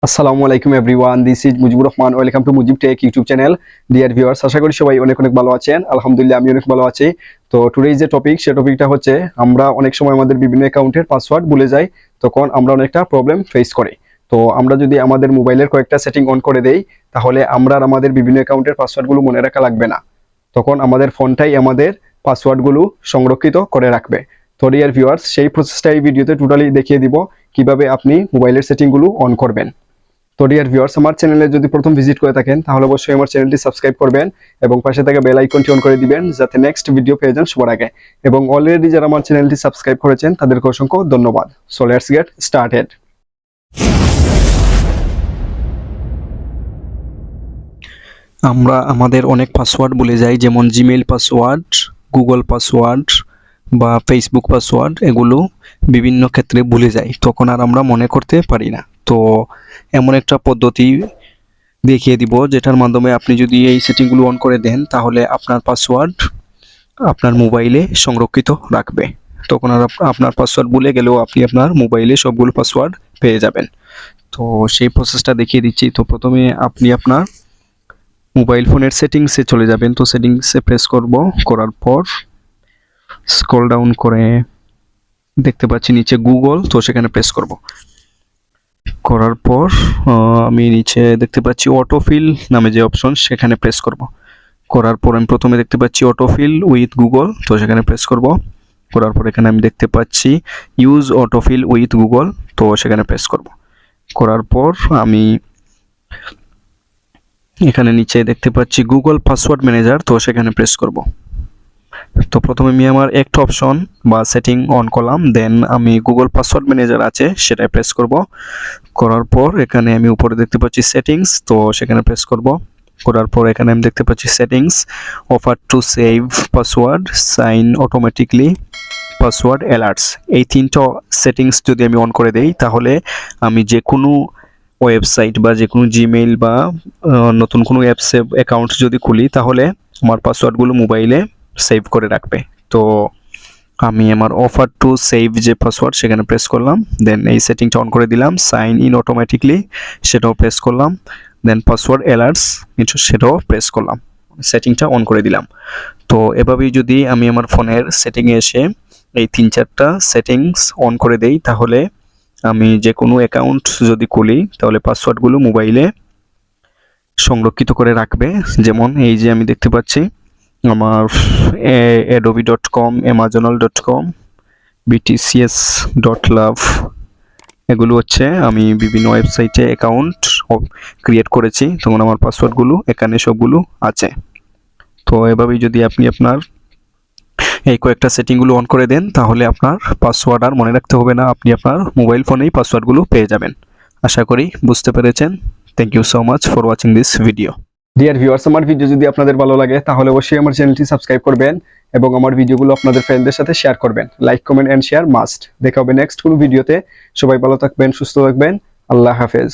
আসসালামু আলাইকুম everyone, this is Mujibur Rahman. Welcome to Mujib tech YouTube channel. Dear viewers, আশা করি সবাই অনেক অনেক ভালো আছেন। আলহামদুলিল্লাহ আমি অনেক ভালো আছি। তো টুডে যে টপিক, সে টপিকটা হচ্ছে আমরা অনেক সময় আমাদের বিভিন্ন অ্যাকাউন্টের পাসওয়ার্ড ভুলে যাই, তখন আমরা অনেকটা প্রবলেম ফেস করি। তো আমরা যদি আমাদের মোবাইলের কয়েকটা সেটিং অন করে দেই, তাহলে আমরা আর আমাদের বিভিন্ন অ্যাকাউন্টের পাসওয়ার্ডগুলো মনে রাখা লাগবে না। তখন আমাদের ফোনটাই আমাদের পাসওয়ার্ডগুলো সংরক্ষিত করে রাখবে। তো ডিয়ার ভিউয়ার্স, সেই প্রসেসটা এই ভিডিওতে টোটালি দেখিয়ে দিব কিভাবে আপনি মোবাইলের সেটিংগুলো অন করবেন। তো ডিয়ার ভিউয়ার্স, আমার চ্যানেলে যদি প্রথম ভিজিট করে থাকেন তাহলে অবশ্যই আমার চ্যানেলটি সাবস্ক্রাইব করবেন এবং পাশে থাকা বেল আইকনটি অন করে দিবেন, যাতে নেক্সট ভিডিও পেয়ে যান সবার আগে। এবং অলরেডি যারা আমার চ্যানেলটি সাবস্ক্রাইব করেছেন তাদেরকে অসংখ্য ধন্যবাদ। So let's get started. আমরা আমাদের অনেক পাসওয়ার্ড ভুলে যাই, যেমন জিমেইল পাসওয়ার্ড, গুগল পাসওয়ার্ড বা ফেসবুক পাসওয়ার্ড। এগুলো বিভিন্ন ক্ষেত্রে ভুলে যাই, তখন আর আমরা মনে করতে পারি না। তো এমন একটা পদ্ধতি দেখিয়ে দিব যেটার মাধ্যমে আপনি যদি এই সেটিংগুলো অন করে দেন, তাহলে আপনার পাসওয়ার্ড আপনার মোবাইলে সংরক্ষিত রাখবে। তখন আর আপনার পাসওয়ার্ড ভুলে গেলেও আপনি আপনার মোবাইলে সবগুলো পাসওয়ার্ড পেয়ে যাবেন। তো সেই প্রসেসটা দেখিয়ে দিচ্ছি। তো প্রথমে আপনি আপনার মোবাইল ফোনের সেটিংসে চলে যাবেন। তো সেটিংসে প্রেস করব, করার পর স্ক্রল ডাউন করে দেখতে পাচ্ছি নিচে গুগল, তো সেখানে প্রেস করব। করার পর আমি নিচে দেখতে পাচ্ছি অটোফিল নামে যে অপশন, সেখানে প্রেস করব। করার পর আমি প্রথমে দেখতে পাচ্ছি অটোফিল উইথ গুগল, তো সেখানে প্রেস করব। করার পর এখানে আমি দেখতে পাচ্ছি ইউজ অটোফিল উইথ গুগল, তো সেখানে প্রেস করব। করার পর আমি এখানে নিচে দেখতে পাচ্ছি গুগল পাসওয়ার্ড ম্যানেজার, তো সেখানে প্রেস করব। তো প্রথমে আমি আমার একটা অপশন বা সেটিং অন করলাম, দেন আমি গুগল পাসওয়ার্ড ম্যানেজার আছে সেটাই প্রেস করব। করার পর এখানে আমি উপরে দেখতে পাচ্ছি সেটিংস, তো সেখানে প্রেস করব। করার পর এখানে আমি দেখতে পাচ্ছি settings, offer to save password, sign automatically, password alerts. এই তিনটা সেটিংস যদি আমি অন করে দেই, তাহলে আমি যে কোনো ওয়েবসাইট বা যে কোনো জিমেইল বা নতুন কোনো অ্যাপসে অ্যাকাউন্ট যদি খুলি, তাহলে আমার পাসওয়ার্ডগুলো মোবাইলে সেভ করে রাখবে। তো আমি আমার অফার টু সেভ যে পাসওয়ার্ড সেখানে প্রেস করলাম, দেন এই সেটিংটা অন করে দিলাম। সাইন ইন অটোমেটিকলি সেটাও প্রেস করলাম, দেন পাসওয়ার্ড অ্যালার্টস সেটাও প্রেস করলাম, সেটিংটা অন করে দিলাম। তো এভাবেই যদি আমি আমার ফোনের সেটিংয়ে এসে এই 3-4টা সেটিংস অন করে দেই, তাহলে আমি যে কোনো অ্যাকাউন্ট যদি খুলি, তাহলে পাসওয়ার্ডগুলো মোবাইলে সংরক্ষিত করে রাখবে। যেমন এই যে আমি দেখতে পাচ্ছি আমার adobe.com, amazonal.com, btcs.love, এগুলো হচ্ছে আমি বিভিন্ন ওয়েবসাইটে অ্যাকাউন্ট ক্রিয়েট করেছি, তখন আমার পাসওয়ার্ডগুলো এখানে সবগুলো আছে। তো এভাবেই যদি আপনি আপনার এই কয়েকটা সেটিংগুলো অন করে দেন, তাহলে আপনার পাসওয়ার্ড আর মনে রাখতে হবে না, আপনি আপনার মোবাইল ফোনেই পাসওয়ার্ডগুলো পেয়ে যাবেন। আশা করি বুঝতে পেরেছেন। Thank you so much for watching this video. Dear viewers, আমার ভিডিও যদি আপনাদের ভালো লাগে তাহলে অবশ্যই আমার চ্যানেলটি সাবস্ক্রাইব করবেন এবং আমার ভিডিওগুলো আপনাদের ফ্রেন্ডদের সাথে শেয়ার করবেন। Like, comment and share must. দেখা হবে নেক্সট কোনো ভিডিওতে। সবাই ভালো থাকবেন, সুস্থ থাকবেন। আল্লাহ হাফেজ।